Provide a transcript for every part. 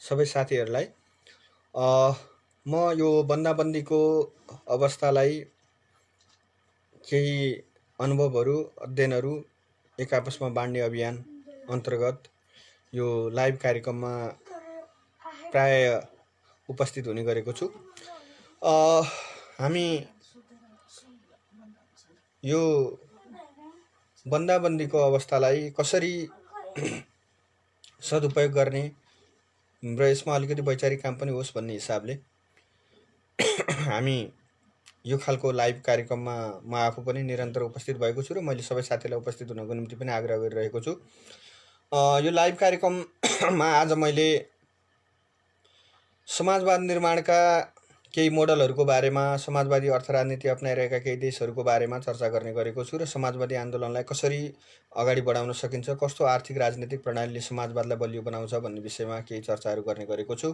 सबै साथीहरूलाई म यो बन्दाबन्दीको अवस्थालाई केही अनुभवहरू अध्ययनहरू एक आपसमा बाँड्ने अभियान अन्तर्गत यो लाइभ कार्यक्रममा प्राय उपस्थित हुने गरेको छु। हामी यो बन्दाबन्दीको अवस्थालाई कसरी सदुपयोग गर्ने र यसमा अलिकति वैचारिक काम पनि होस् भन्ने हिसाबले हामी यो खालको लाइभ कार्यक्रममा म आफू पनि निरन्तर उपस्थित भएको छु र मैले सबै साथीलाई उपस्थित हुनको निम्ति पनि आग्रह गरिरहेको छु। यो लाइभ कार्यक्रममा आज मैले समाजवाद निर्माणका केही मोडलहरूको बारेमा, समाजवादी अर्थराजनीति अपनाइरहेका केही देशहरूको बारेमा चर्चा गर्ने गरेको छु र समाजवादी आन्दोलनलाई कसरी अगाडि बढाउन सकिन्छ, कस्तो आर्थिक राजनीतिक प्रणालीले समाजवादलाई बलियो बनाउँछ भन्ने विषयमा केही चर्चाहरू गर्ने गरेको छु।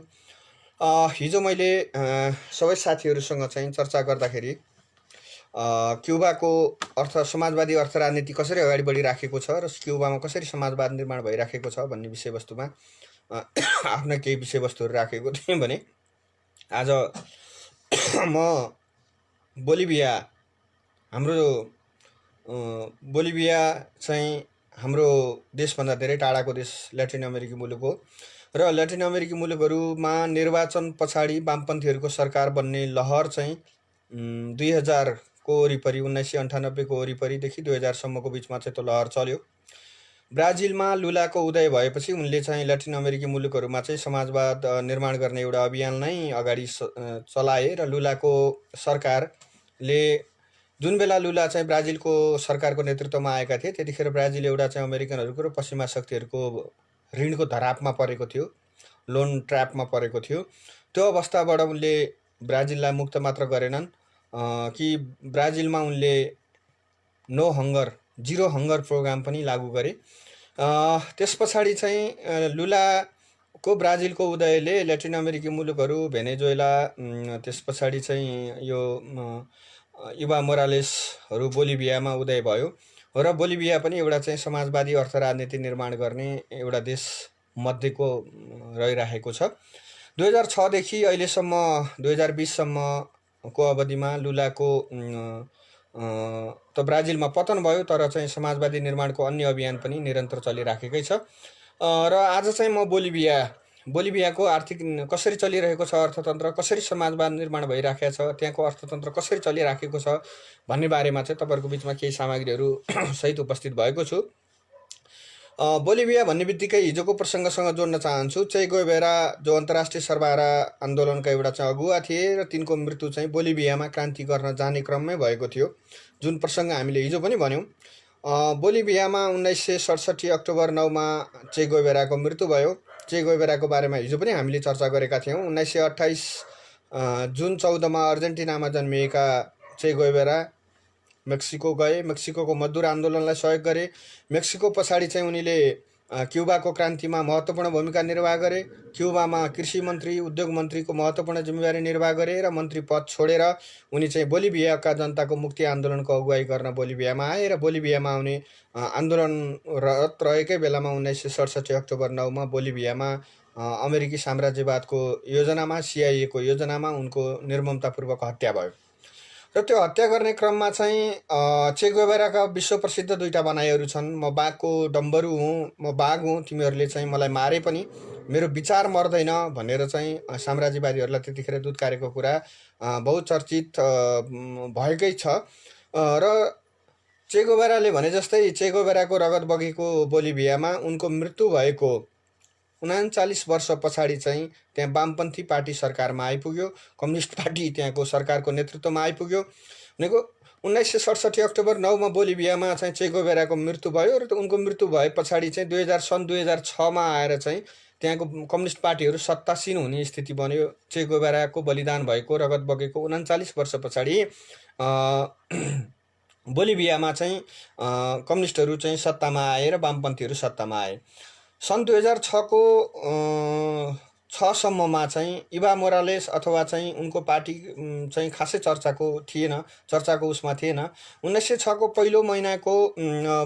हिजो मैले सबै साथीहरूसँग चाहिँ चर्चा गर्दाखेरि क्युबाको समाजवादी अर्थराजनीति कसरी अगाडि बढिराखेको छ र क्युबामा कसरी समाजवाद निर्माण भइराखेको छ भन्ने विषयवस्तुमा आफ्ना केही विषयवस्तुहरू राखेको थिएँ भने आज म बोलिभिया चाहिँ हाम्रो देशभन्दा धेरै टाढाको देश, ल्याटिन अमेरिकी मुलुक हो र ल्याटिन अमेरिकी मुलुकहरूमा निर्वाचन पछाडि वामपन्थीहरूको सरकार बन्ने लहर चाहिँ 2000 को वरिपरि 1998 को वरिपरिदेखि 2000 सम्मको बिचमा चाहिँ त्यो लहर चल्यो। ब्राजिलमा लुलाको उदय भएपछि उनले चाहिँ ल्याटिन अमेरिकी मुलुकहरूमा चाहिँ समाजवाद निर्माण गर्ने एउटा अभियान नै अगाडि चलाए र लुलाको सरकारले जुन बेला लुला चाहिँ ब्राजिलको सरकारको नेतृत्वमा आएका थिए त्यतिखेर ब्राजिल एउटा चाहिँ अमेरिकनहरूको र पश्चिमा शक्तिहरूको ऋणको धरापमा परेको थियो, लोन ट्र्यापमा परेको थियो। त्यो अवस्थाबाट उनले ब्राजिललाई मुक्त मात्र गरेनन् कि ब्राजिलमा उनले जिरो हङ्गर प्रोग्राम पनि लागू गरे। त्यस पछाडि चाहिँ लुलाको ब्राजिलको उदयले ल्याटिन अमेरिकी मुलुकहरू, भेनेजुएला, त्यस पछाडि चाहिँ यो इभा मोरालेसहरू बोलिभियामा उदय भयो र बोलिभिया पनि एउटा चाहिँ समाजवादी अर्थराजनीति निर्माण गर्ने एउटा देश मध्येको रहिरहेको छ। 2006 देखि अहिलेसम्म 2020 सम्मको अवधिमा लुलाको त ब्राजिलमा पतन भयो, तर चाहिँ समाजवादी निर्माणको अन्य अभियान पनि निरन्तर चलिराखेकै छ। र आज चाहिँ म बोलिभियाको आर्थिक कसरी चलिरहेको छ, अर्थतन्त्र कसरी समाजवाद निर्माण भइराखेको छ, त्यहाँको अर्थतन्त्र कसरी चलिराखेको छ भन्ने बारेमा चाहिँ तपाईँहरूको बिचमा केही सामग्रीहरू सहित उपस्थित भएको छु। बोलिभिया भन्ने बित्तिकै हिजोको प्रसङ्गसँग जोड्न चाहन्छु। चे गुएभेरा जो अन्तर्राष्ट्रिय सर्वहारा आन्दोलनका एउटा चाहिँ अगुवा थिए र तिनको मृत्यु चाहिँ बोलिभियामा क्रान्ति गर्न जाने क्रममै भएको थियो, जुन प्रसङ्ग हामीले हिजो पनि भन्यौँ। बोलिभियामा 1967 अक्टोबर 9 चे गुएभेराको मृत्यु भयो। चे गुएभेराको बारेमा हिजो पनि हामीले चर्चा गरेका थियौँ। 1928 जुन 14 अर्जेन्टिनामा जन्मिएका चे गुएभेरा मेक्सिको गए, मेक्सिको मजदुर आन्दोलनलाई सहयोग गरे। मेक्सिको पछाडि चाहिँ उनीले क्युबाको क्रान्तिमा महत्त्वपूर्ण भूमिका निर्वाह गरे। क्युबामा कृषि मन्त्री, उद्योग मन्त्रीको महत्त्वपूर्ण जिम्मेवारी निर्वाह गरे र मन्त्री पद छोडेर उनी चाहिँ बोलिभियाका जनताको मुक्ति आन्दोलनको अगुवाई गर्न बोलिभियामा आए र बोलिभियामा आउने आन्दोलनरत रहेकै बेलामा 1967 अक्टोबर 9 बोलिभियामा अमेरिकी साम्राज्यवादको योजनामा, CIA को योजनामा उनको निर्ममतापूर्वक हत्या भयो र त्यो हत्या गर्ने क्रममा चाहिँ चे गुएभेराका विश्व प्रसिद्ध दुईटा भनाइहरू छन्। म बाघको डम्बरू हुँ, म बाघ हुँ, तिमीहरूले चाहिँ मलाई मारे पनि मेरो विचार मर्दैन भनेर चाहिँ साम्राज्यवादीहरूलाई त्यतिखेर दुत्कारेको कुरा बहुचर्चित भएकै छ। र चे गुएभेराले भने जस्तै चे गुएभेराको रगत बगेको बोलिभियामा उनको मृत्यु भएको 39 वर्ष पछाडि चाहिँ त्यहाँ वामपन्थी पार्टी सरकारमा आइपुग्यो, कम्युनिस्ट पार्टी त्यहाँको सरकारको नेतृत्वमा आइपुग्यो। भनेको 1967 अक्टोबर 9 बोलिभियामा चाहिँ चे गुएभेराको मृत्यु भयो र उनको मृत्यु भए पछाडि चाहिँ सन् 2006 आएर चाहिँ त्यहाँको कम्युनिस्ट पार्टीहरू सत्तासीन हुने स्थिति बन्यो। चे गुएभेराको बलिदान भएको, रगत बगेको 39 वर्ष पछाडि बोलिभियामा चाहिँ कम्युनिस्टहरू चाहिँ सत्तामा आए र वामपन्थीहरू सत्तामा आए। सन् 2006 को 6 सम्ममा चाहिँ इभा मोरालेस अथवा चाहिँ उनको पार्टी चाहिँ खासै चर्चाको उसमा थिएन। 1906 को पहिलो महिनाको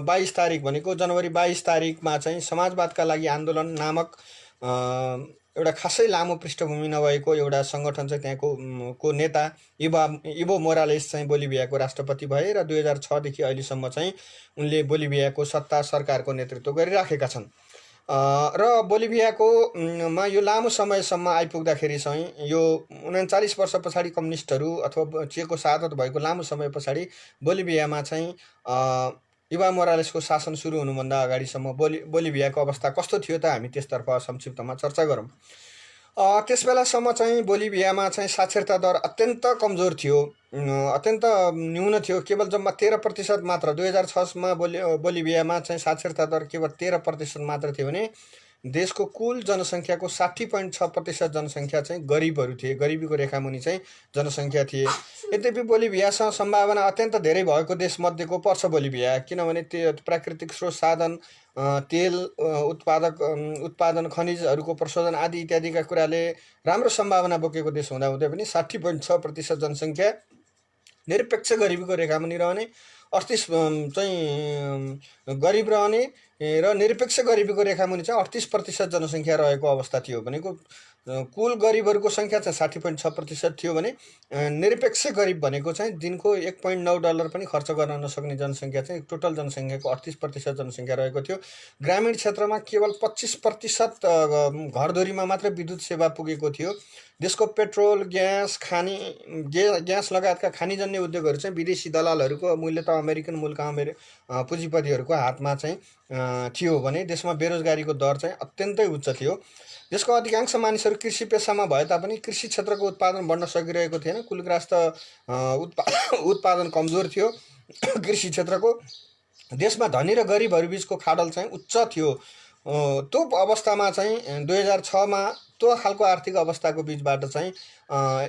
22 तारिक भनेको जनवरी 22 तारिकमा चाहिँ समाजवादका लागि आन्दोलन नामक एउटा खासै लामो पृष्ठभूमि नभएको एउटा सङ्गठन चाहिँ त्यहाँको को नेता इभो मोरालेस चाहिँ बोलिभियाको राष्ट्रपति भए र 2006 देखि अहिलेसम्म चाहिँ उनले बोलिभियाको सत्ता सरकारको नेतृत्व गरिराखेका छन्। र बोलिभियाको मा यो लामो समयसम्म आइपुग्दाखेरि चाहिँ यो 39 वर्ष पछाडि कम्युनिस्टहरू अथवा चेको सादत भएको लामो समय पछाडि बोलिभियामा चाहिँ इभा मोरालेसको शासन सुरु हुनुभन्दा अगाडिसम्म बोलिभियाको अवस्था कस्तो थियो त हामी त्यसतर्फ संक्षिप्तमा चर्चा गरौँ। त्यस बेलासम्म चाहिँ बोलिभियामा चाहिँ साक्षरता दर अत्यन्त कमजोर थियो, अत्यन्त न्यून थियो, केवल जम्मा 13% मात्र। 2006मा बोलिभियामा चाहिँ साक्षरता दर केवल 13% मात्र थियो भने देशको कुल जनसङ्ख्याको 60.6% जनसङ्ख्या चाहिँ गरिबहरू थिए, गरिबीको रेखामुनि चाहिँ जनसङ्ख्या थिए। यद्यपि बोलिभियासँग सम्भावना अत्यन्त धेरै भएको देशमध्येको पर्छ बोलिभिया, किनभने त्यो प्राकृतिक स्रोत साधन, तेल उत्पादन, खनिजहरूको प्रशोधन आदि इत्यादिका कुराले राम्रो सम्भावना बोकेको देश हुँदाहुँदै पनि 60.6% जनसङ्ख्या निरपेक्ष गरिबीको रेखामुनि रहने, 38 चाहिँ गरिब रहने र निरपेक्ष गरिबीको रेखामुनि चाहिँ 38% जनसङ्ख्या रहेको अवस्था थियो। भनेको कुल गरिबहरूको सङ्ख्या चाहिँ 60.6% थियो भने निरपेक्ष गरिब भनेको चाहिँ दिनको $1.9 पनि खर्च गर्न नसक्ने जनसङ्ख्या चाहिँ टोटल जनसङ्ख्याको 38% जनसङ्ख्या रहेको थियो। ग्रामीण क्षेत्रमा केवल 25% घरधुरीमा मात्र विद्युत सेवा पुगेको थियो। देशको पेट्रोल, ग्यास लगायतका खानीजन्य उद्योगहरू चाहिँ विदेशी दलालहरूको, मूल्यत अमेरिकन मूलका पुँजीपतिहरूको हातमा चाहिँ थियो भने देशमा बेरोजगारीको दर चाहिँ अत्यन्तै उच्च थियो। देशको अधिकांश मानिसहरू कृषि पेसामा भए तापनि कृषि क्षेत्रको उत्पादन बढ्न सकिरहेको थिएन। कुलग्रास्त उत्पादन कमजोर थियो कृषि क्षेत्रको। देशमा धनी र गरिबहरू बिचको खाडल चाहिँ उच्च थियो। त्यो अवस्थामा चाहिँ 2006मा त्यो खालको आर्थिक अवस्थाको बिचबाट चाहिँ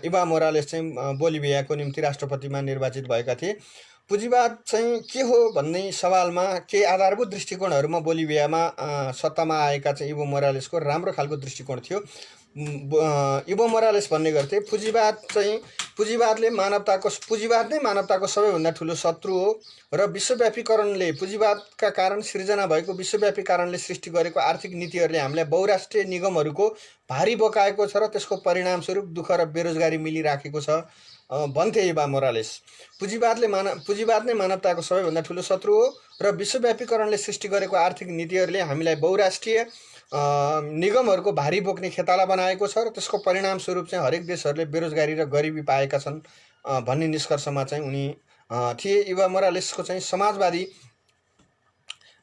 इभा मोरालेस चाहिँ बोलिभियाको निम्ति राष्ट्रपतिमा निर्वाचित भएका थिए। पुँजीवाद चाहिँ के हो भन्ने सवालमा केही आधारभूत दृष्टिकोणहरूमा बोलिभियामा सत्तामा आएका चाहिँ इभो मोरालेसको राम्रो खालको दृष्टिकोण थियो। इभो मोरालेस भन्ने गर्थे पुँजीवाद नै मानवताको सबैभन्दा ठुलो शत्रु हो र विश्वव्यापीकरणले, पुँजीवादका कारण सिर्जना भएको विश्वव्यापीकरणले सृष्टि गरेको आर्थिक नीतिहरूले हामीलाई बहुराष्ट्रिय निगमहरूको भारी बोकाएको छ र त्यसको परिणामस्वरूप दुःख र बेरोजगारी मिलिराखेको छ भन्थे इभा मोरालेस। पुँजीवाद नै मानवताको सबैभन्दा ठुलो शत्रु हो र विश्वव्यापीकरणले सृष्टि गरेको आर्थिक नीतिहरूले हामीलाई बहुराष्ट्रिय निगमहरूको भारी बोक्ने खेताला बनाएको छ र त्यसको परिणामस्वरूप चाहिँ हरेक देशहरूले बेरोजगारी र गरिबी पाएका छन् भन्ने निष्कर्षमा चाहिँ उनी थिए। इभा मोरालेसको चाहिँ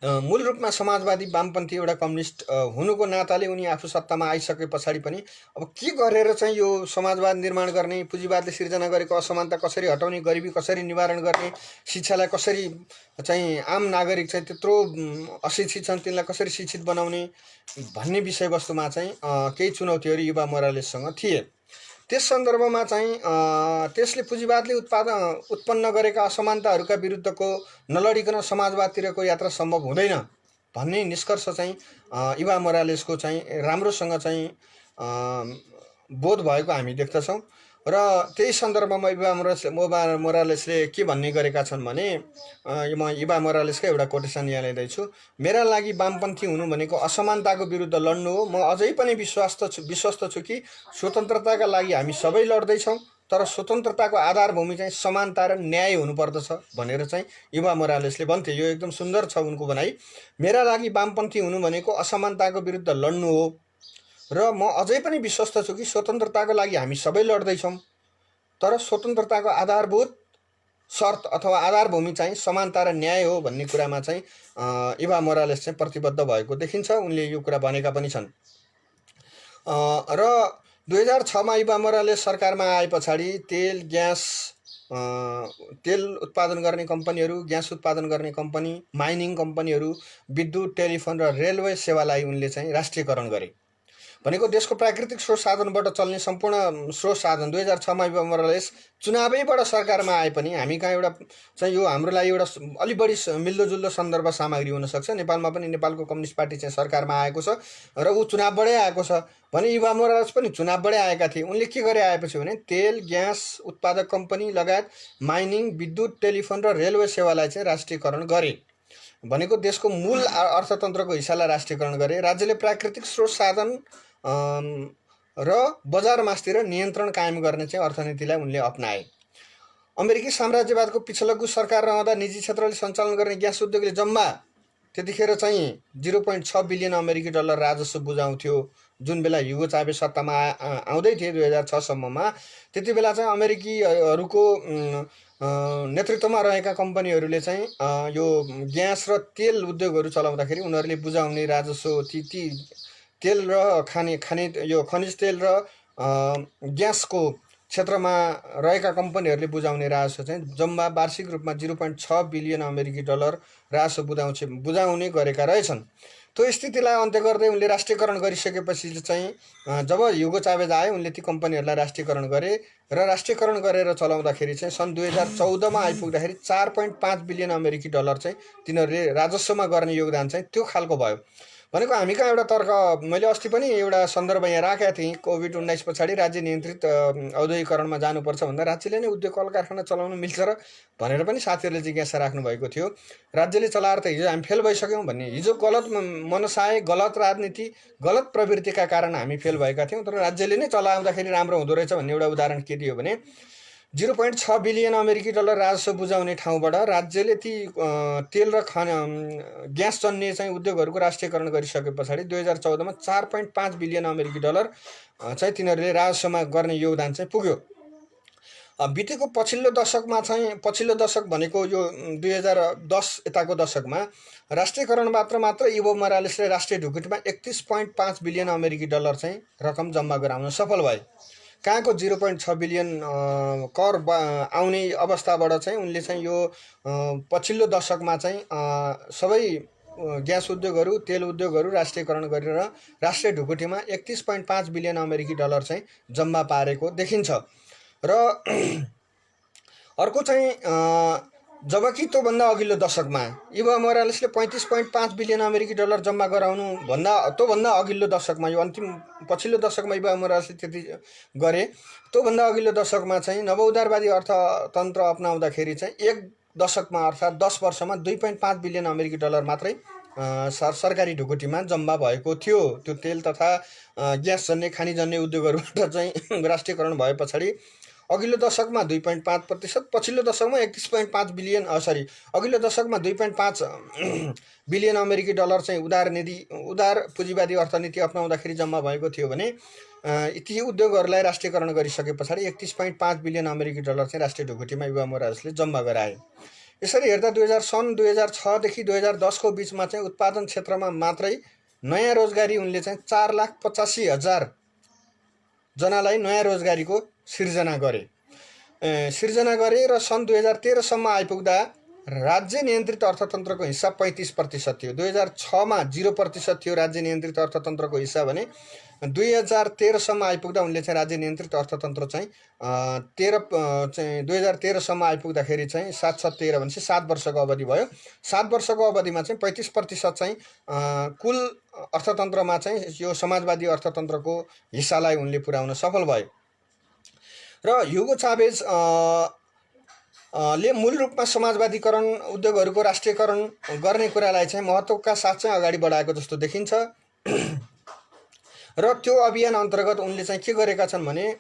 मूल रूपमा समाजवादी वामपन्थी एउटा कम्युनिस्ट हुनुको नाताले उनी आफू सत्तामा आइसके पछाडि पनि अब के गरेर चाहिँ यो समाजवाद निर्माण गर्ने, पुँजीवादले सिर्जना गरेको असमानता कसरी हटाउने, गरिबी कसरी निवारण गर्ने, शिक्षालाई कसरी चाहिँ आम नागरिक चाहिँ त्यत्रो अशिक्षित छन् तिनलाई कसरी शिक्षित बनाउने भन्ने विषयवस्तुमा चाहिँ केही चुनौतीहरू इभा मोरालेससँग थिए। त्यस सन्दर्भमा चाहिँ त्यसले पुँजीवादले उत्पन्न गरेका असमानताहरूका विरुद्धको नलडिकन समाजवादतिरको यात्रा सम्भव हुँदैन भन्ने निष्कर्ष चाहिँ इभा मोरालेसको चाहिँ राम्रोसँग चाहिँ बोध भएको हामी देख्दछौँ। र त्यही सन्दर्भमा इभा मोरालेसले के भन्ने गरेका छन् भने म इभा मोरालेसकै एउटा कोटेसन यहाँ ल्याइँदैछु। मेरा लागि वामपन्थी हुनु भनेको असमानताको विरुद्ध लड्नु हो। म अझै पनि विश्वस्त छु कि स्वतन्त्रताका लागि हामी सबै लड्दैछौँ, तर स्वतन्त्रताको आधारभूमि चाहिँ समानता र न्याय हुनुपर्दछ भनेर चाहिँ इभा मोरालेसले भन्थे। यो एकदम सुन्दर छ उनको भनाइ। मेरा लागि वामपन्थी हुनु भनेको असमानताको विरुद्ध लड्नु हो र म अझै पनि विश्वस्त छु कि स्वतन्त्रताको लागि हामी सबै लड्दैछौँ, तर स्वतन्त्रताको आधारभूत शर्त अथवा आधारभूमि चाहिँ समानता र न्याय हो भन्ने कुरामा चाहिँ इभा मोरालेस चाहिँ प्रतिबद्ध भएको देखिन्छ। उनले यो कुरा भनेका पनि छन्। र 2006मा इभा मोरालेस सरकारमा आए पछाडि तेल उत्पादन गर्ने कम्पनीहरू, ग्यास उत्पादन गर्ने कम्पनी, माइनिङ कम्पनीहरू, विद्युत, टेलिफोन र रेलवे सेवालाई उनले चाहिँ राष्ट्रियकरण गरे। भनेको देशको प्राकृतिक स्रोत साधनबाट चल्ने सम्पूर्ण स्रोत साधन 2006मा इभा मोरालेस चुनावैबाट सरकारमा आए पनि हामी कहाँ एउटा चाहिँ यो हाम्रो लागि एउटा अलि बढी मिल्दोजुल्दो सन्दर्भ सामग्री हुनसक्छ। नेपालमा पनि नेपालको कम्युनिस्ट पार्टी चाहिँ सरकारमा आएको छ र ऊ चुनावबाटै आएको छ भने इभा मोरालेस पनि चुनावबाटै आएका थिए। उनले के गरे आएपछि भने तेल, ग्यास उत्पादक कम्पनी लगायत माइनिङ, विद्युत, टेलिफोन र रेलवे सेवालाई चाहिँ राष्ट्रियकरण गरे भनेको देशको मूल अर्थतन्त्रको हिस्सालाई राष्ट्रियकरण गरे। राज्यले प्राकृतिक स्रोत साधन र बजारमासतिर नियन्त्रण कायम गर्ने चाहिँ अर्थनीतिलाई उनले अपनाए। अमेरिकी साम्राज्यवादको पिछलग्गु सरकार रहँदा निजी क्षेत्रले सञ्चालन गर्ने ग्यास उद्योगले जम्मा त्यतिखेर चाहिँ 0.6 बिलियन अमेरिकी डलर राजस्व बुझाउँथ्यो। जुन बेला ह्युगो चावेज सत्तामा आउँदै थिए 2006 सम्ममा, त्यति बेला चाहिँ अमेरिकीहरूको नेतृत्वमा रहेका कम्पनीहरूले चाहिँ यो ग्यास र तेल उद्योगहरू चलाउँदाखेरि उनीहरूले बुझाउने राजस्व ती तेल र खाने यो खनिज तेल र ग्यासको क्षेत्रमा रहेका कम्पनीहरूले बुझाउने राजस्व चाहिँ जम्मा वार्षिक रूपमा 0.6 बिलियन अमेरिकी डलर राजस्व बुझाउने गरेका रहेछन्। त्यो स्थितिलाई अन्त्य गर्दै उनले राष्ट्रियकरण गरिसकेपछि चाहिँ जब ह्युगो चावेज आए उनले ती कम्पनीहरूलाई राष्ट्रियकरण गरे र राष्ट्रियकरण गरेर चलाउँदाखेरि चाहिँ सन् 2014मा आइपुग्दाखेरि 4.5 बिलियन अमेरिकी डलर चाहिँ तिनीहरूले राजस्वमा गर्ने योगदान चाहिँ त्यो खालको भयो। भनेको हामी कहाँ एउटा तर्क, मैले अस्ति पनि एउटा सन्दर्भ यहाँ राखेका थिएँ, कोभिड-19 पछाडि राज्य नियन्त्रित औद्योगिकरणमा जानुपर्छ भन्दा राज्यले नै उद्योग कल कारखाना चलाउन मिल्छ र भनेर पनि साथीहरूले जिज्ञासा राख्नुभएको थियो। राज्यले चलाएर त हिजो हामी फेल भइसक्यौँ भन्ने, हिजो गलत मनसाय, गलत राजनीति, गलत प्रवृत्तिका कारण हामी फेल भएका थियौँ, तर राज्यले नै चलाउँदाखेरि राम्रो हुँदो रहेछ भन्ने एउटा उदाहरण के दियो भने 0.6 बिलियन अमेरिकी डलर राजस्व बुझाउने ठाउँबाट राज्यले ती तेल र ग्यास जन्य चाहिँ उद्योगहरूको राष्ट्रियकरण गरिसके पछाडि 2014मा 4.5 बिलियन अमेरिकी डलर चाहिँ तिनीहरूले राजस्वमा गर्ने योगदान चाहिँ पुग्यो। बितेको पछिल्लो दशक भनेको यो 2010 यताको दशकमा राष्ट्रियकरणबाट मात्र इभो मोरालेसले राष्ट्रिय ढुकुटीमा 31.5 बिलियन अमेरिकी डलर चाहिँ रकम जम्मा गराउन सफल भए। कहाँको 0.6 बिलियन कर आउने अवस्थाबाट चाहिँ उनले चाहिँ यो पछिल्लो दशकमा चाहिँ सबै ग्यास उद्योगहरू, तेल उद्योगहरू राष्ट्रियकरण गरेर राष्ट्रिय ढुकुटीमा 31.5 बिलियन अमेरिकी डलर चाहिँ जम्मा पारेको देखिन्छ। र अर्को चाहिँ जबकि त्योभन्दा अघिल्लो दशकमा इभो मोरालेसले 35.5 बिलियन अमेरिकी डलर जम्मा गराउनु त्योभन्दा अघिल्लो दशकमा, यो अन्तिम पछिल्लो दशकमा इभो मोरालेसले त्यति गरे। त्योभन्दा अघिल्लो दशकमा चाहिँ नवउदारवादी अर्थतन्त्र अपनाउँदाखेरि चाहिँ एक दशकमा अर्थात् 10 वर्षमा 2.5 बिलियन अमेरिकी डलर मात्रै सरकारी ढुकुटीमा जम्मा भएको थियो। त्यो तेल तथा ग्यास जन्य खानीजन्य उद्योगहरूबाट चाहिँ राष्ट्रियकरण भए पछाडि अघिल्लो दशकमा 2.5%, पछिल्लो दशकमा 31.5 बिलियन अघिल्लो दशकमा 2.5 बिलियन अमेरिकी डलर चाहिँ उदार पुँजीवादी अर्थनीति अपनाउँदाखेरि जम्मा भएको थियो भने ती उद्योगहरूलाई राष्ट्रियकरण गरिसके पछाडि 31.5 बिलियन अमेरिकी डलर चाहिँ राष्ट्रिय ढुकुटीमा इभो मोरालेसले जम्मा गराए। यसरी हेर्दा सन् 2006 देखि 2010 को बिचमा चाहिँ उत्पादन क्षेत्रमा मात्रै नयाँ रोजगारी उनले चाहिँ 4,85,000 जनालाई नयाँ रोजगारीको सिर्जना गरे र सन् 2013 सम्म आइपुग्दा राज्य नियन्त्रित अर्थतन्त्रको हिस्सा 35% थियो। 2006मा 0% थियो राज्य नियन्त्रित अर्थतन्त्रको हिस्सा भने 2013 सम्म आइपुग्दा उनले चाहिँ राज्य नियन्त्रित अर्थतन्त्र चाहिँ 2013 सम्म आइपुग्दाखेरि चाहिँ 7/13 भनेपछि 7 वर्षको अवधि भयो। 7 वर्षको अवधिमा चाहिँ 35% चाहिँ कुल अर्थतन्त्रमा चाहिँ यो समाजवादी अर्थतन्त्रको हिस्सालाई उनले पुर्याउन सफल भए। र ह्युगो चावेज ले मूल रूपमा समाजवादीकरण, उद्योगहरूको राष्ट्रियकरण गर्ने कुरालाई चाहिँ महत्त्वका साथ चाहिँ अगाडि बढाएको जस्तो देखिन्छ। र त्यो अभियान अन्तर्गत उनले चाहिँ के गरेका छन् भने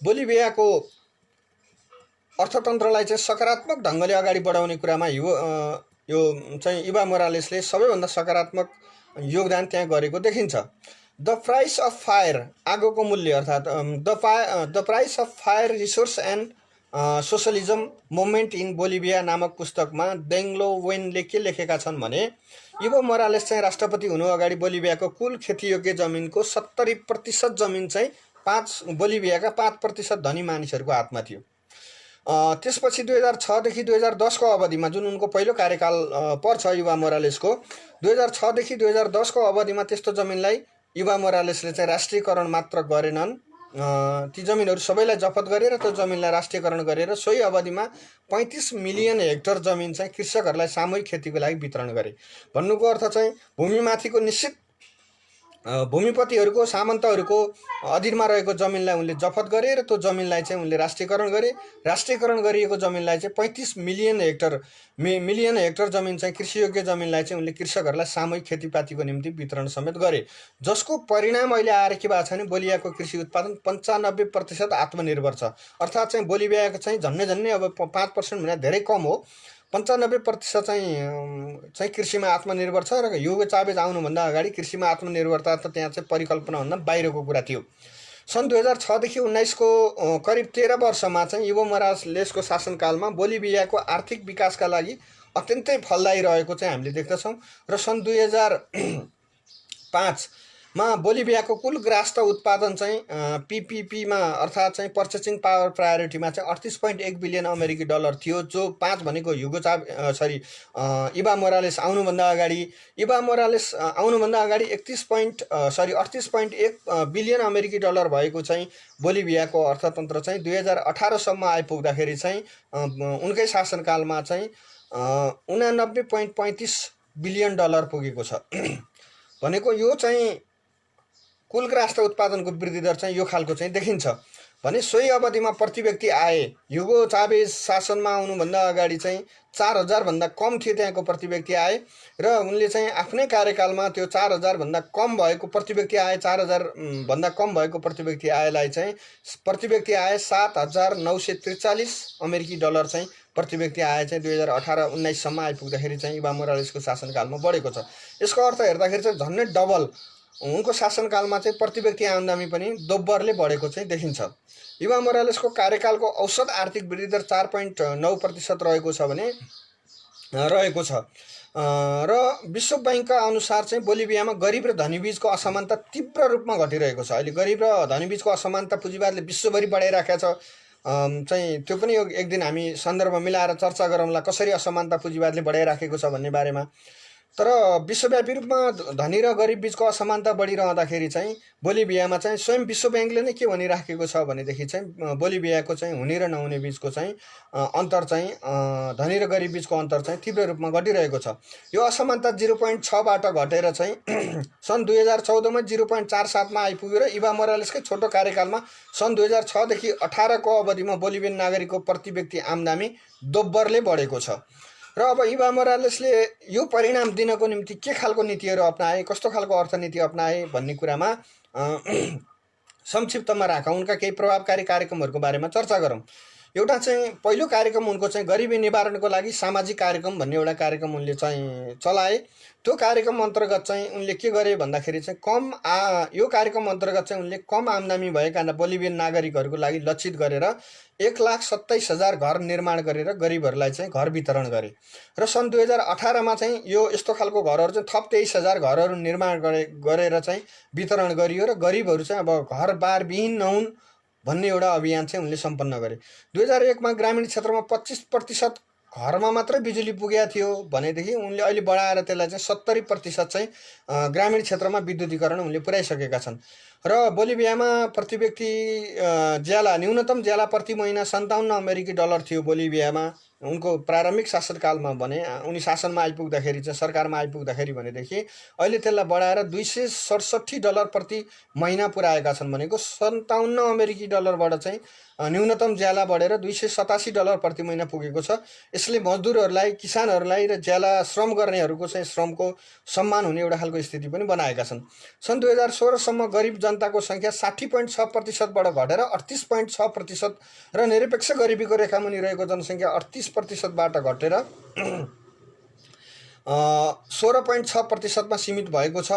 बोलिभियाको अर्थतन्त्रलाई चाहिँ सकारात्मक ढङ्गले अगाडि बढाउने कुरामा यो चाहिँ इभो मोरालेसले सबैभन्दा सकारात्मक योगदान त्यहाँ गरेको देखिन्छ। द प्राइस अफ फायर, आगोको मूल्य अर्थात् the price of fire resource and socialism moment in Bolivia नामक पुस्तकमा डेङ्लो वेनले के लेखेका छन् भने इभो मोरालेस चाहिँ राष्ट्रपति हुनु अगाडि बोलिभियाको कुल खेतीयोग्य जमिनको 70% जमिन चाहिँ बोलिभियाका 5% धनी मानिसहरूको हातमा थियो। त्यसपछि 2006 देखि 2010 को अवधिमा जुन उनको पहिलो कार्यकाल पर्छ इभो मोरालेसको, 2006 देखि 2010 को अवधिमा त्यस्तो जमिनलाई इभो मोरालेसले चाहिँ राष्ट्रियकरण मात्र गरेनन्, ती जमिनहरू सबैलाई जफत गरेर त्यो जमिनलाई राष्ट्रियकरण गरेर सोही अवधिमा 35 मिलियन हेक्टर जमिन चाहिँ कृषकहरूलाई सामूहिक खेतीको लागि वितरण गरे। भन्नुको अर्थ चाहिँ भूमिमाथिको निश्चित भूमिपतिहरूको सामन्तहरूको अधीनमा रहेको जमिनलाई उनले जफत गरे र त्यो जमिनलाई चाहिँ उनले राष्ट्रियकरण गरे। राष्ट्रियकरण गरिएको जमिनलाई चाहिँ 35 मिलियन हेक्टर जमिन चाहिँ कृषियोग्य जमिनलाई चाहिँ उनले कृषकहरूलाई सामूहिक खेतीपातीको निम्ति वितरण समेत गरे, जसको परिणाम अहिले आएर के भएको छ भने बोलिभियाको कृषि उत्पादन 95% आत्मनिर्भर छ। अर्थात् चाहिँ बोलिभियाको चाहिँ झन्नै अब 5% भन्दा धेरै कम हो, 95% चाहिँ कृषिमा आत्मनिर्भर छ। र ह्युगो चावेज आउनुभन्दा अगाडि कृषिमा आत्मनिर्भरता त त्यहाँ चाहिँ परिकल्पनाभन्दा बाहिरको कुरा थियो। सन् 2006 देखि 19 को करिब 13 वर्षमा चाहिँ इभो मोरालेसको शासनकालमा बोलिभियाको आर्थिक विकासका लागि अत्यन्तै फलदायी रहेको चाहिँ हामीले देख्दछौँ। र सन् 2005 मा बोलिभियाको कुल ग्रास उत्पादन चाहिँ पीपीपीमा अर्थात् चाहिँ पर्चेसिङ पावर प्रायोरिटीमा चाहिँ 38.1 बिलियन अमेरिकी डलर थियो, जो 5 भनेको इभा मोरालेस आउनुभन्दा अगाडि 38.1 बिलियन अमेरिकी डलर भएको चाहिँ बोलिभियाको अर्थतन्त्र चाहिँ 2018 सम्म आइपुग्दाखेरि चाहिँ उनकै शासनकालमा चाहिँ 89.35 बिलियन डलर पुगेको छ। भनेको यो चाहिँ कुल ग्रास उत्पादनको वृद्धि दर चाहिँ यो खालको चाहिँ देखिन्छ भने सोही अवधिमा प्रति व्यक्ति आय ह्युगो चावेज शासनमा आउनुभन्दा अगाडि चाहिँ 4000 भन्दा कम थियो त्यहाँको प्रति व्यक्ति आय, र उनले चाहिँ आफ्नै कार्यकालमा त्यो 4000 भन्दा कम भएको प्रति व्यक्ति आय 4000 भन्दा कम भएको प्रति व्यक्ति आयलाई चाहिँ प्रति व्यक्ति आय 7943 अमेरिकी डलर चाहिँ प्रति व्यक्ति आय चाहिँ 2018-19 सम्म आइपुग्दाखेरि चाहिँ इभा मोरालेसको शासनकालमा बढेको छ। यसको अर्थ हेर्दाखेरि चाहिँ झन्नै डबल उनको शासनकालमा चाहिँ प्रति व्यक्ति आमदानी पनि दोब्बरले बढेको चाहिँ देखिन्छ। इभा मोरालेसको कार्यकालको औसत आर्थिक वृद्धि दर 4.9% रहेको छ र विश्व बैंकका अनुसार चाहिँ बोलिभियामा गरिब र धनी बीचको असमानता तीव्र रूपमा घटिरहेको छ। अहिले गरिब र धनी बीचको असमानता पुँजीवादले विश्वभरि बढाइराखेको छ। चाहिँ त्यो पनि एक दिन हामी सन्दर्भ मिलाएर चर्चा गरौँला कसरी असमानता पुँजीवादले बढाइराखेको छ भन्ने बारेमा। तर विश्वव्यापी रूपमा धनी र गरिब बीचको असमानता बढिरहँदाखेरि चाहिँ बोलिभियामा चाहिँ स्वयं विश्व बैंकले नै के भनिराखेको छ भनेदेखि चाहिँ बोलिभियाको चाहिँ हुने र नहुने बीचको चाहिँ अन्तर चाहिँ धनी र गरिब बीचको अन्तर चाहिँ तीव्र रूपमा घटिरहेको छ। यो असमानता 0.6 बाट घटेर चाहिँ सन् 2014 मा 0.47 मा आइपुग्यो र इभा मोरालेसकै छोटो कार्यकालमा सन् 2006 देखि 18 को अवधिमा बोलिभियन नागरिकको प्रति व्यक्ति आमदानी दोब्बरले बढेको छ। र अब इभा मोरालेसले यो परिणाम दिनको निम्ति के खालको नीतिहरू अपनाए, कस्तो खालको अर्थनीति अपनाए भन्ने कुरामा संक्षिप्तमा राखौँ। उनका केही प्रभावकारी कार्यक्रमहरूको बारेमा चर्चा गरौँ। एउटा चाहिँ पहिलो कार्यक्रम उनको चाहिँ गरिबी निवारणको लागि सामाजिक कार्यक्रम भन्ने एउटा कार्यक्रम उनले चाहिँ चलाए। त्यो कार्यक्रम अन्तर्गत चाहिँ उनले के गरे भन्दाखेरि चाहिँ यो कार्यक्रम अन्तर्गत चाहिँ उनले कम आमदानी भएका बोलिभियन नागरिकहरूको लागि लक्षित गरेर 1,27,000 घर निर्माण गरेर गरिबहरूलाई चाहिँ घर वितरण गरे। र सन् 2018 मा चाहिँ यो यस्तो खालको घरहरू चाहिँ थप 23,000 घरहरू निर्माण गरेर चाहिँ वितरण गरियो र गरिबहरू चाहिँ अब घरबार विहीन नहुन् भन्ने एउटा अभियान चाहिँ उनले सम्पन्न गरे। 2001 मा ग्रामीण क्षेत्रमा 25% घरमा मात्रै बिजुली पुगेको थियो भनेदेखि उनले अहिले बढाएर त्यसलाई चाहिँ 70% चाहिँ ग्रामीण क्षेत्रमा विद्युतीकरण उनले पुर्याइसकेका छन्। र बोलिभियामा प्रति व्यक्ति न्यूनतम ज्याला प्रति महिना 57 अमेरिकी डलर थियो बोलिभियामा उनको प्रारम्भिक शासनकालमा भने। उनी शासनमा आइपुग्दाखेरि चाहिँ सरकारमा आइपुग्दाखेरि भनेदेखि अहिले त्यसलाई बढाएर 267 डलर प्रति महिना पुर्याएका छन्। भनेको 57 अमेरिकी डलरबाट चाहिँ न्यूनतम ज्याला बढेर 287 डलर प्रति महिना पुगेको छ। यसले मजदुरहरूलाई, किसानहरूलाई र ज्याला श्रम गर्नेहरूको चाहिँ श्रमको सम्मान हुने एउटा खालको स्थिति पनि बनाएका छन्। सन् 2016 सम्म गरिब जनताको सङ्ख्या 60.6% बाट घटेर 38.6% र निरपेक्ष गरिबीको रेखामुनि रहेको जनसङ्ख्या 38% बाट घटेर 16.6% मा सीमित भएको छ।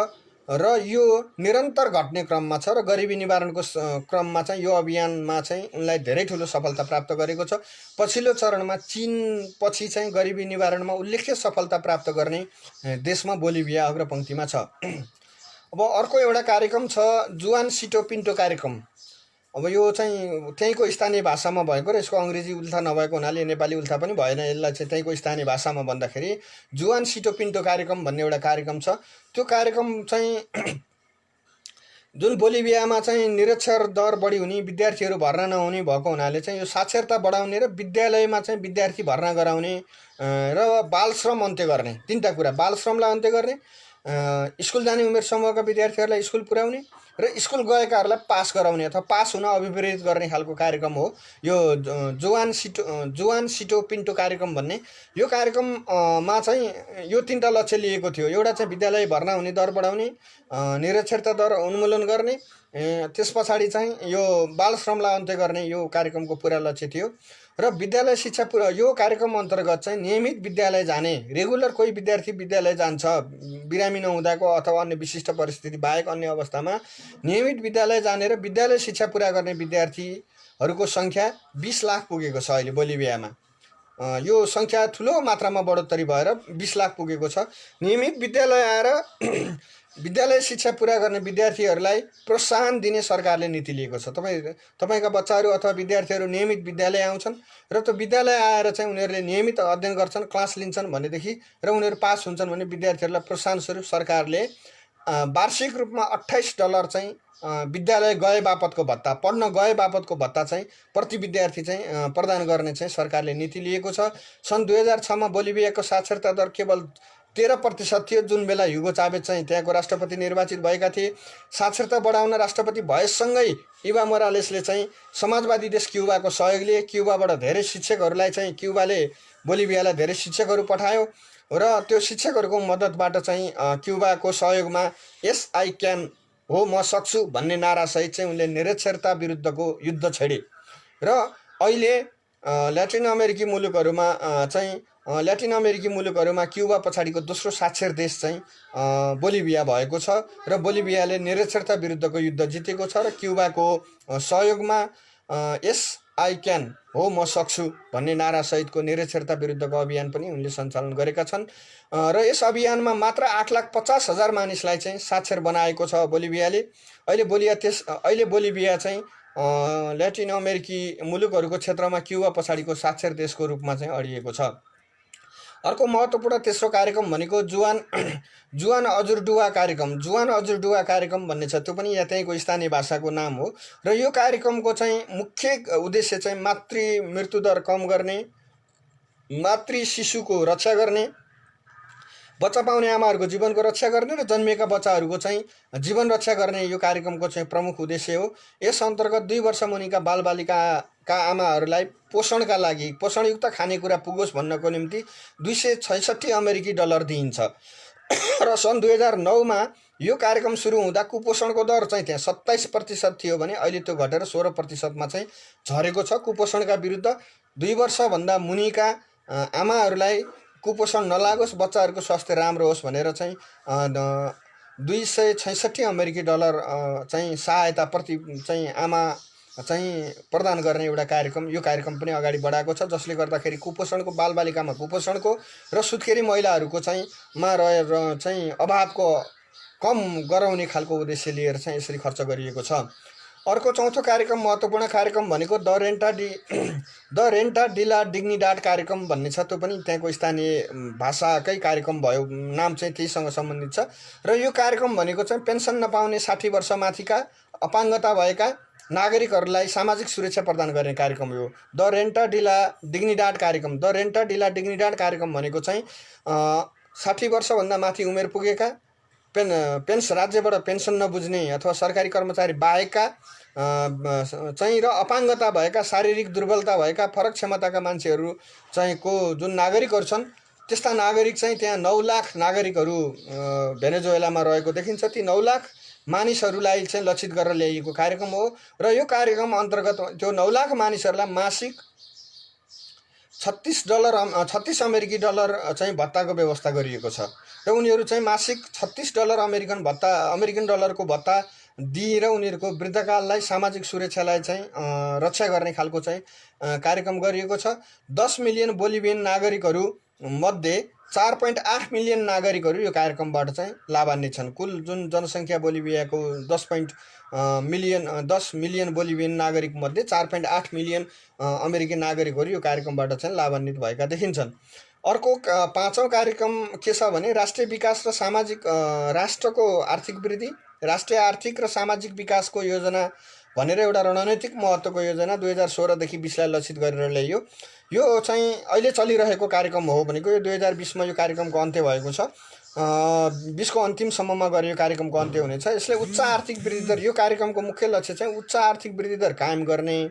र यो निरन्तर घट्ने क्रममा छ र गरिबी निवारणको क्रममा चाहिँ यो अभियानमा चाहिँ उनलाई धेरै ठुलो सफलता प्राप्त गरेको छ। पछिल्लो चरणमा चीन पछि चाहिँ गरिबी निवारणमा उल्लेख्य सफलता प्राप्त गर्ने देशमा बोलिभिया अग्रपङ्क्तिमा छ। अब अर्को एउटा कार्यक्रम छ जुआन सिटो पिन्टो कार्यक्रम। अब यो चाहिँ त्यहीँको स्थानीय भाषामा भएको र यसको अङ्ग्रेजी उल्था नभएको हुनाले नेपाली उल्था पनि भएन। यसलाई चाहिँ त्यहीँको स्थानीय भाषामा भन्दाखेरि जुआन सिटो पिन्टो कार्यक्रम भन्ने एउटा कार्यक्रम छ। त्यो कार्यक्रम चाहिँ जुन बोलिभियामा चाहिँ निरक्षर दर बढी हुने, विद्यार्थीहरू भर्ना नहुने भएको हुनाले चाहिँ यो साक्षरता बढाउने र विद्यालयमा चाहिँ विद्यार्थी भर्ना गराउने र बाल श्रम अन्त्य गर्ने, तीनटा कुरा, बाल श्रमलाई अन्त्य गर्ने, स्कुल जाने उमेर समूहका विद्यार्थीहरूलाई स्कुल पुर्याउने र स्कुल गएकाहरूलाई पास गराउने अथवा पास हुन अभिप्रेरित गर्ने खालको कार्यक्रम हो यो जुवान सिटो पिन्टो कार्यक्रम भन्ने। यो कार्यक्रममा चाहिँ यो 3टा लक्ष्य लिएको थियो। एउटा चाहिँ विद्यालय भर्ना हुने दर बढाउने, निरक्षरता दर उन्मूलन गर्ने, त्यस पछाडि चाहिँ यो बाल श्रमलाई अन्त्य गर्ने यो कार्यक्रमको पुरा लक्ष्य थियो। र विद्यालय शिक्षा यो कार्यक्रम अन्तर्गत चाहिँ नियमित विद्यालय जाने, रेगुलर कोही विद्यार्थी विद्यालय जान्छ बिरामी नहुँदाको अथवा अन्य विशिष्ट परिस्थिति बाहेक अन्य अवस्थामा नियमित विद्यालय जाने र विद्यालय शिक्षा पुरा गर्ने विद्यार्थीहरूको सङ्ख्या 20 लाख पुगेको छ अहिले बोलिभियामा। यो सङ्ख्या ठुलो मात्रामा बढोत्तरी भएर 20 लाख पुगेको छ। नियमित विद्यालय आएर विद्यालय शिक्षा पुरा गर्ने विद्यार्थीहरूलाई प्रोत्साहन दिने सरकारले नीति लिएको छ। तपाईँका बच्चाहरू अथवा विद्यार्थीहरू नियमित विद्यालय आउँछन् र त्यो विद्यालय आएर चाहिँ उनीहरूले नियमित अध्ययन गर्छन्, क्लास लिन्छन् भनेदेखि र उनीहरू पास हुन्छन् भने विद्यार्थीहरूलाई प्रोत्साहन स्वरूप सरकारले वार्षिक रूपमा $28 चाहिँ विद्यालय गए बापतको भत्ता, पढ्न गए बापतको भत्ता चाहिँ प्रति विद्यार्थी चाहिँ प्रदान गर्ने चाहिँ सरकारले नीति लिएको छ। सन् 2006मा बोलिभियाको साक्षरता दर केवल 13% थियो जुन बेला ह्युगो चावेज चाहिँ त्यहाँको राष्ट्रपति निर्वाचित भएका थिए। साक्षरता बढाउन राष्ट्रपति भएसँगै इभा मोरालेसले चाहिँ समाजवादी देश क्युबाको सहयोग लिए। क्युबाबाट धेरै शिक्षकहरूलाई चाहिँ क्युबाले बोलिभियालाई धेरै शिक्षकहरू पठायो र त्यो शिक्षकहरूको मद्दतबाट चाहिँ क्युबाको सहयोगमा यस आई क्यान हो म सक्छु भन्ने नारासहित चाहिँ उनले निरक्षरता विरुद्धको युद्ध छेडे र अहिले ल्याटिन अमेरिकी मुलुकहरूमा क्युबा पछाडिको दोस्रो साक्षर देश चाहिँ बोलिभिया भएको छ र बोलिभियाले निरक्षरता विरुद्धको युद्ध जितेको छ र क्युबाको सहयोगमा यस आई क्यान हो म सक्छु भन्ने नारासहितको निरक्षरता विरुद्धको अभियान पनि उनले सञ्चालन गरेका छन् र यस अभियानमा मात्र 8,50,000 मानिसलाई चाहिँ साक्षर बनाएको छ बोलिभियाले। अहिले बोलिभिया चाहिँ ल्याटिन अमेरिकी मुलुकहरूको क्षेत्रमा क्युबा पछाडिको साक्षर देशको रूपमा चाहिँ अडिएको छ। अर्को महत्त्वपूर्ण तेस्रो कार्यक्रम भनेको जुवान अजुर्डुवा कार्यक्रम। जुवान अजुर्डुवा कार्यक्रम भन्ने छ, त्यो पनि त्यहीँको स्थानीय भाषाको नाम हो र यो कार्यक्रमको चाहिँ मुख्य उद्देश्य चाहिँ मातृ मृत्युदर कम गर्ने, मातृ शिशुको रक्षा गर्ने, बच्चा पाउने आमाहरूको जीवनको रक्षा गर्ने र जन्मिएका बच्चाहरूको चाहिँ जीवन रक्षा गर्ने यो कार्यक्रमको चाहिँ प्रमुख उद्देश्य हो। यस अन्तर्गत 2 वर्ष मुनिका बालबालिकाका आमाहरूलाई पोषणका लागि पोषणयुक्त खानेकुरा पुगोस् भन्नको निम्ति $266 दिइन्छ र सन् 2009मा यो कार्यक्रम सुरु हुँदा कुपोषणको दर चाहिँ त्यहाँ 27% थियो भने अहिले त्यो घटेर 16%मा चाहिँ झरेको छ। कुपोषणका विरुद्ध 2 वर्षभन्दा मुनिका आमाहरूलाई कुपोषण नलागोस्, बच्चाहरूको स्वास्थ्य राम्रो होस् भनेर चाहिँ $266 चाहिँ सहायता प्रति चाहिँ आमा चाहिँ प्रदान गर्ने एउटा कार्यक्रम, यो कार्यक्रम पनि अगाडि बढाएको छ जसले गर्दाखेरि कुपोषणको बालबालिकामा कुपोषणको र सुत्केरी महिलाहरूको चाहिँ रहेर चाहिँ अभावको कम गराउने खालको उद्देश्य लिएर चाहिँ यसरी खर्च गरिएको छ। अर्को चौथो कार्यक्रम महत्त्वपूर्ण कार्यक्रम भनेको द रेन्टा डिला डिग्निडाड कार्यक्रम भन्ने छ। त्यो पनि त्यहाँको स्थानीय भाषाकै कार्यक्रम भयो, नाम चाहिँ त्यहीसँग सम्बन्धित छ र यो कार्यक्रम भनेको चाहिँ पेन्सन नपाउने 60 वर्ष माथिका अपाङ्गता भएका नागरिकहरूलाई सामाजिक सुरक्षा प्रदान गर्ने कार्यक्रम हो द रेन्टा डिला डिग्निडाड कार्यक्रम। द रेन्टा डिला डिग्निडाड कार्यक्रम भनेको चाहिँ 60 वर्षभन्दा माथि उमेर पुगेका राज्यबाट पेन्सन नबुझ्ने अथवा सरकारी कर्मचारी बाहेकका चाहिँ र अपाङ्गता भएका, शारीरिक दुर्बलता भएका, फरक क्षमताका मान्छेहरू चाहिँ को जुन नागरिकहरू छन् त्यस्ता नागरिक चाहिँ त्यहाँ 9 लाख नागरिकहरू भेनेजुएलामा रहेको देखिन्छ। ती 9 लाख मानिसहरूलाई चाहिँ लक्षित गरेर ल्याइएको कार्यक्रम हो र यो कार्यक्रम अन्तर्गत त्यो 9 लाख मानिसहरूलाई मासिक $36 अमेरिकी डलर चाहिँ भत्ताको व्यवस्था गरिएको छ र उनीहरू चाहिँ मासिक $36 अमेरिकन डलरको भत्ता दिएर उनीहरूको वृद्धकाललाई सामाजिक सुरक्षालाई चाहिँ रक्षा गर्ने खालको चाहिँ कार्यक्रम गरिएको छ। 10 मिलियन बोलिभियन नागरिकहरू मध्ये 4.8 मिलियन नागरिकहरू यो कार्यक्रमबाट चाहिँ लाभान्वित छन्। कुल जुन जनसङ्ख्या बोलिभियाको 10 मिलियन बोलिभियन नागरिक मध्ये 4.8 मिलियन अमेरिकी नागरिकहरू यो कार्यक्रमबाट चाहिँ लाभान्वित भएका देखिन्छन्। अर्को पाँचौं कार्यक्रम के छ भने राष्ट्रिय विकास र सामाजिक राष्ट्रको आर्थिक वृद्धि, राष्ट्रिय आर्थिक र सामाजिक विकासको योजना भनेर एउटा रणनीतिक महत्त्वको योजना 2016 देखि 20 लाई लक्षित गरेर ल्याइयो। यो चाहिँ अहिले चलिरहेको कार्यक्रम हो भनेको यो 2020 मा यो कार्यक्रमको अन्त्य भएको छ 20को अन्तिमसम्ममा गरियो कार्यक्रमको अन्त्य हुनेछ। यसले उच्च आर्थिक वृद्धि दर, यो कार्यक्रमको मुख्य लक्ष्य चाहिँ उच्च आर्थिक वृद्धि दर कायम गर्ने,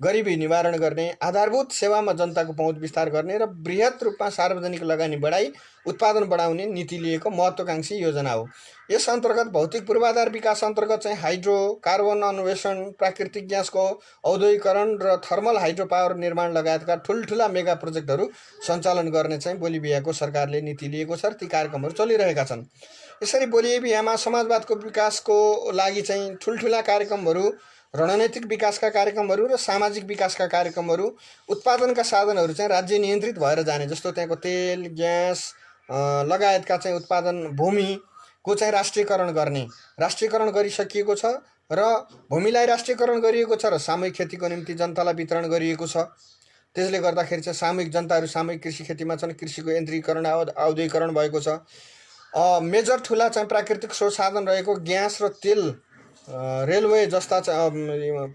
गरिबी निवारण गर्ने, आधारभूत सेवामा जनताको पहुँच विस्तार गर्ने र बृहत रूपमा सार्वजनिक लगानी बढाई उत्पादन बढाउने नीति लिएको महत्त्वाकांक्षी योजना हो। यस अन्तर्गत भौतिक पूर्वाधार विकास अन्तर्गत चाहिँ हाइड्रो कार्बन अन्वेषण, प्राकृतिक ग्यासको औद्योगिकरण र थर्मल हाइड्रो पावर निर्माण लगायतका ठुल्ठुला मेगा प्रोजेक्टहरू सञ्चालन गर्ने चाहिँ बोलिभियाको सरकारले नीति लिएको छ र ती कार्यक्रमहरू चलिरहेका छन्। यसरी बोलिभियामा समाजवादको विकासको लागि चाहिँ ठुल्ठुला कार्यक्रमहरू, रणनैतिक विकासका कार्यक्रमहरू र सामाजिक विकासका कार्यक्रमहरू, उत्पादनका साधनहरू चाहिँ राज्य नियन्त्रित भएर जाने, जस्तो त्यहाँको तेल, ग्यास लगायतका चाहिँ उत्पादन, भूमिको चाहिँ राष्ट्रियकरण गर्ने, राष्ट्रियकरण गरिसकिएको छ र भूमिलाई राष्ट्रियकरण गरिएको छ र सामूहिक खेतीको निम्ति जनतालाई वितरण गरिएको छ। त्यसले गर्दाखेरि चाहिँ सामूहिक जनताहरू सामूहिक कृषि खेतीमा छन्, कृषिको यन्त्रीकरण, औद्योगिकरण भएको छ। मेजर ठुला चाहिँ प्राकृतिक स्रोत साधन रहेको ग्यास र तेल, रेलवे जस्ता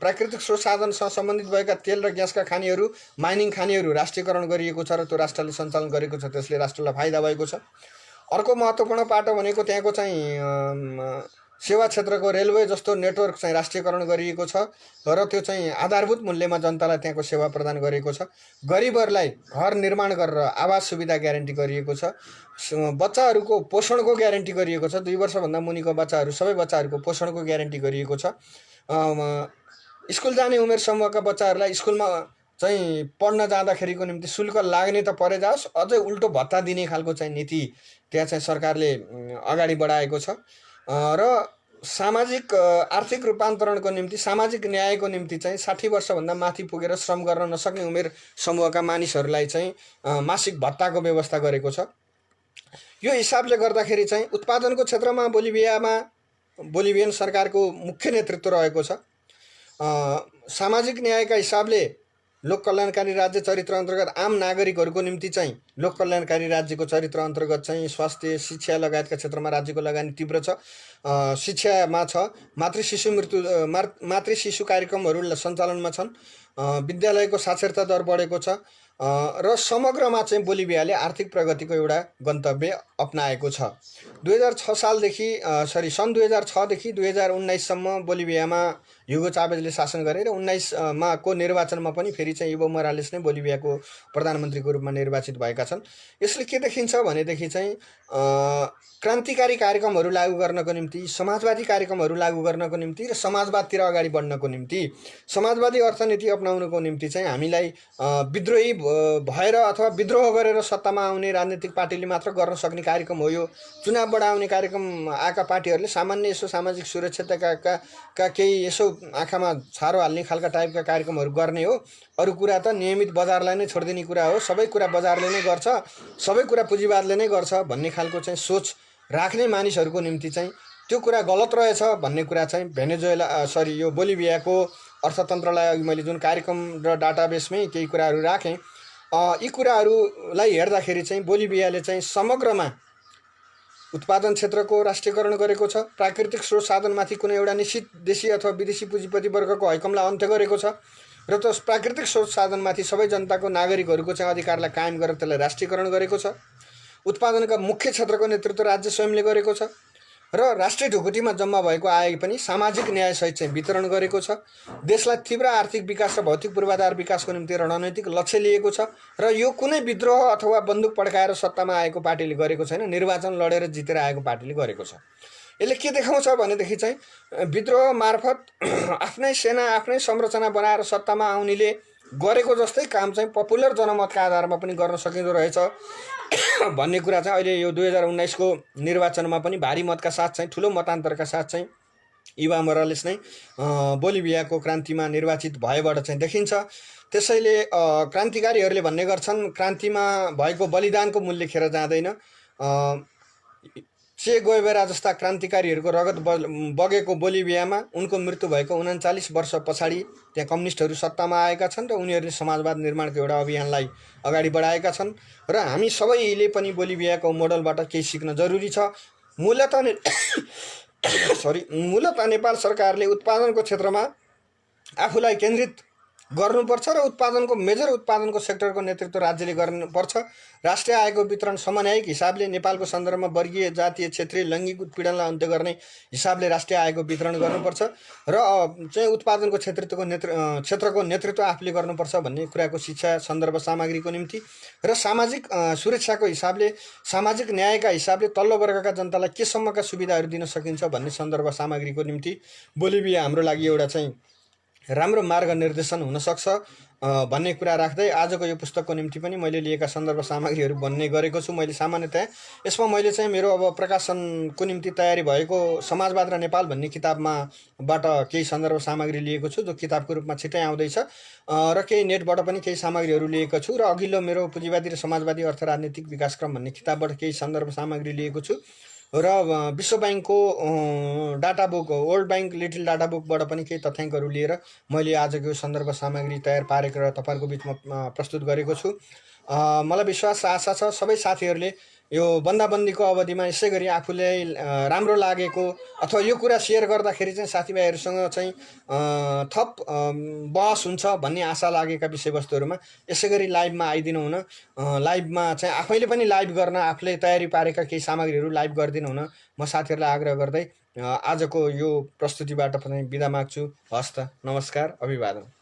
प्राकृतिक स्रोत साधनसँग सम्बन्धित भएका तेल र ग्यासका खानीहरू, माइनिङ खानीहरू राष्ट्रियकरण गरिएको छ र त्यो राष्ट्रले सञ्चालन गरेको छ। त्यसले राष्ट्रलाई फाइदा भएको छ। अर्को महत्त्वपूर्ण पाटो भनेको त्यहाँको चाहिँ सेवा क्षेत्रको रेलवे जस्तो नेटवर्क चाहिँ राष्ट्रियकरण गरिएको छ र त्यो चाहिँ आधारभूत मूल्यमा जनतालाई त्यहाँको सेवा प्रदान गरेको छ। गरिबहरूलाई घर निर्माण गरेर आवास सुविधा ग्यारेन्टी गरिएको छ। बच्चाहरूको पोषणको ग्यारेन्टी गरिएको छ। 2 वर्षभन्दा मुनिको बच्चाहरू, सबै बच्चाहरूको पोषणको ग्यारेन्टी गरिएको छ। स्कुल जाने उमेर समूहका बच्चाहरूलाई स्कुलमा चाहिँ पढ्न जाँदाखेरिको निम्ति शुल्क लाग्ने त परे जाओस्, अझै उल्टो भत्ता दिने खालको चाहिँ नीति त्यहाँ चाहिँ सरकारले अगाडि बढाएको छ। र सामाजिक आर्थिक रूपान्तरणको निम्ति, सामाजिक न्यायको निम्ति चाहिँ 60 वर्षभन्दा माथि पुगेर श्रम गर्न नसक्ने उमेर समूहका मानिसहरूलाई चाहिँ मासिक भत्ताको व्यवस्था गरेको छ। यो हिसाबले गर्दाखेरि चाहिँ उत्पादनको क्षेत्रमा बोलिभियन सरकारको मुख्य नेतृत्व रहेको छ। सामाजिक न्यायका हिसाबले लोक कल्याणकारी राज्य चरित्र अन्तर्गत आम नागरिकहरूको निम्ति चाहिँ लोक कल्याणकारी राज्यको चरित्र अन्तर्गत चाहिँ स्वास्थ्य, शिक्षा लगायतका क्षेत्रमा राज्यको लगानी तीव्र छ। शिक्षामा छ, मातृ शिशु कार्यक्रमहरू सञ्चालनमा छन्, विद्यालयको साक्षरता दर बढेको छ र समग्रमा चाहिँ बोलिभियाले आर्थिक प्रगतिको एउटा गन्तव्य अपनाएको छ। 2006 देखि 2019सम्म बोलिभियामा ह्युगो चावेजले शासन गरे र 19 को निर्वाचनमा पनि फेरि चाहिँ इभो मोरालेस नै बोलिभियाको प्रधानमन्त्रीको रूपमा निर्वाचित भएका छन्। यसले के देखिन्छ भनेदेखि चाहिँ क्रान्तिकारी कार्यक्रमहरू लागू गर्नको निम्ति, समाजवादी कार्यक्रमहरू लागू गर्नको निम्ति र समाजवादतिर अगाडि बढ्नको निम्ति, समाजवादी अर्थनीति अपनाउनको निम्ति चाहिँ हामीलाई विद्रोही भएर अथवा विद्रोह गरेर सत्तामा आउने राजनीतिक पार्टीले मात्र गर्न सक्ने कार्यक्रम हो यो। चुनावबाट आउने कार्यक्रम आएका पार्टीहरूले सामान्य यसो सामाजिक सुरक्षितताका केही यसो आँखामा छारो हाल्ने खालका टाइपका कार्यक्रमहरू गर्ने हो। अरू कुरा त नियमित बजारलाई नै छोडिदिने कुरा हो। सबै कुरा बजारले नै गर्छ, सबै कुरा पुँजीवादले नै गर्छ भन्ने खालको चाहिँ सोच राख्ने मानिसहरूको निम्ति चाहिँ त्यो कुरा गलत रहेछ भन्ने कुरा चाहिँ यो बोलिभियाको अर्थतन्त्रलाई अघि मैले जुन कार्यक्रम र डाटाबेसमै केही कुराहरू राखेँ, यी कुराहरूलाई हेर्दाखेरि चाहिँ बोलिभियाले चाहिँ समग्रमा उत्पादन क्षेत्रको राष्ट्रियकरण गरेको छ, प्राकृतिक स्रोत साधनमाथि कुनै एउटा निश्चित देशी अथवा विदेशी पुँजीपति वर्गको हैकमलाई अन्त्य गरेको छ र त्यो प्राकृतिक स्रोत साधनमाथि सबै जनताको, नागरिकहरूको चाहिँ अधिकारलाई कायम गरेर त्यसलाई राष्ट्रियकरण गरेको छ। उत्पादनका मुख्य क्षेत्रको नेतृत्व राज्य स्वयंले गरेको छ र राष्ट्रिय ढुकुटीमा जम्मा भएको आय पनि सामाजिक न्यायसहित चाहिँ वितरण गरेको छ। देशलाई तीव्र आर्थिक विकास र भौतिक पूर्वाधार विकासको निम्ति रणनैतिक लक्ष्य लिएको छ र यो कुनै विद्रोह अथवा बन्दुक पड्काएर सत्तामा आएको पार्टीले गरेको छैन, निर्वाचन लडेर जितेर आएको पार्टीले गरेको छ। यसले के देखाउँछ भनेदेखि चाहिँ विद्रोह मार्फत आफ्नै सेना, आफ्नै संरचना बनाएर सत्तामा आउनेले गरेको जस्तै काम चाहिँ पपुलर जनमतका आधारमा पनि गर्न सकिँदो रहेछ भन्ने कुरा चाहिँ अहिले यो 2019 को निर्वाचनमा पनि भारी मतका साथ चाहिँ, ठुलो मतान्तरका साथ चाहिँ इभो मोरालेस नै बोलिभियाको क्रान्तिमा निर्वाचित भएबाट चाहिँ देखिन्छ। त्यसैले क्रान्तिकारीहरूले भन्ने गर्छन् क्रान्तिमा भएको बलिदानको मूल्य खेर जाँदैन। चे गुएभरा जस्ता क्रान्तिकारीहरूको रगत बगेको बोलिभियामा उनको मृत्यु भएको 39 वर्ष पछाडि त्यहाँ कम्युनिस्टहरू सत्तामा आएका छन् र उनीहरूले समाजवाद निर्माणको एउटा अभियानलाई अगाडि बढाएका छन् र हामी सबैले पनि बोलिभियाको मोडलबाट केही सिक्न जरुरी छ। मूलतः नेपाल सरकारले उत्पादनको क्षेत्रमा आफूलाई केन्द्रित गर्नुपर्छ र मेजर उत्पादनको सेक्टरको नेतृत्व राज्यले गर्नुपर्छ। राष्ट्रिय आयको वितरण समन्वयिक हिसाबले नेपालको सन्दर्भमा वर्गीय, जातीय, क्षेत्रीय लैङ्गिक उत्पीडनलाई अन्त्य गर्ने हिसाबले राष्ट्रिय आयको वितरण गर्नुपर्छ र चाहिँ उत्पादनको क्षेत्रको नेतृत्व आफूले गर्नुपर्छ भन्ने कुराको शिक्षा सन्दर्भ सामग्रीको निम्ति र सामाजिक सुरक्षाको हिसाबले, सामाजिक न्यायका हिसाबले तल्लो वर्गका जनतालाई केसम्मका सुविधाहरू दिन सकिन्छ भन्ने सन्दर्भ सामग्रीको निम्ति बोलिभिया हाम्रो लागि एउटा चाहिँ राम्रो मार्ग निर्देशन हुनसक्छ भन्ने कुरा राख्दै आजको यो पुस्तकको निम्ति पनि मैले लिएका सन्दर्भ सामग्रीहरू भन्ने गरेको छु। मैले सामान्यतया यसमा मैले चाहिँ मेरो अब प्रकाशनको निम्ति तयारी भएको समाजवाद र नेपाल भन्ने किताबबाट केही सन्दर्भ सामग्री लिएको छु, जो किताबको रूपमा छिट्टै आउँदैछ, र केही नेटबाट पनि केही सामग्रीहरू लिएको छु, र अघिल्लो मेरो पुँजीवादी र समाजवादी अर्थ राजनीतिक विकासक्रम भन्ने किताबबाट केही सन्दर्भ सामग्री लिएको छु, र विश्व ब्याङ्कको data book, world bank little data बुकबाट पनि केही तथ्याङ्कहरू लिएर मैले आजको सन्दर्भ सामग्री तयार पारेको र तपाईँहरूको बिचमा प्रस्तुत गरेको छु। मलाई विश्वास आशा छ सबै साथीहरूले यो बन्दाबन्दीको अवधिमा यसै गरी आफूलाई राम्रो लागेको अथवा यो कुरा सेयर गर्दाखेरि चाहिँ साथीभाइहरूसँग चाहिँ थप बहस हुन्छ भन्ने आशा लागेका विषयवस्तुहरूमा यसै गरी लाइभमा आइदिनु हुन, लाइभमा चाहिँ आफैले पनि लाइभ गर्न, आफूले तयारी पारेका केही सामग्रीहरू लाइभ गरिदिनु हुन म साथीहरूलाई आग्रह गर्दै आजको यो प्रस्तुतिबाट पनि बिदा माग्छु। हस्त, नमस्कार, अभिवादन।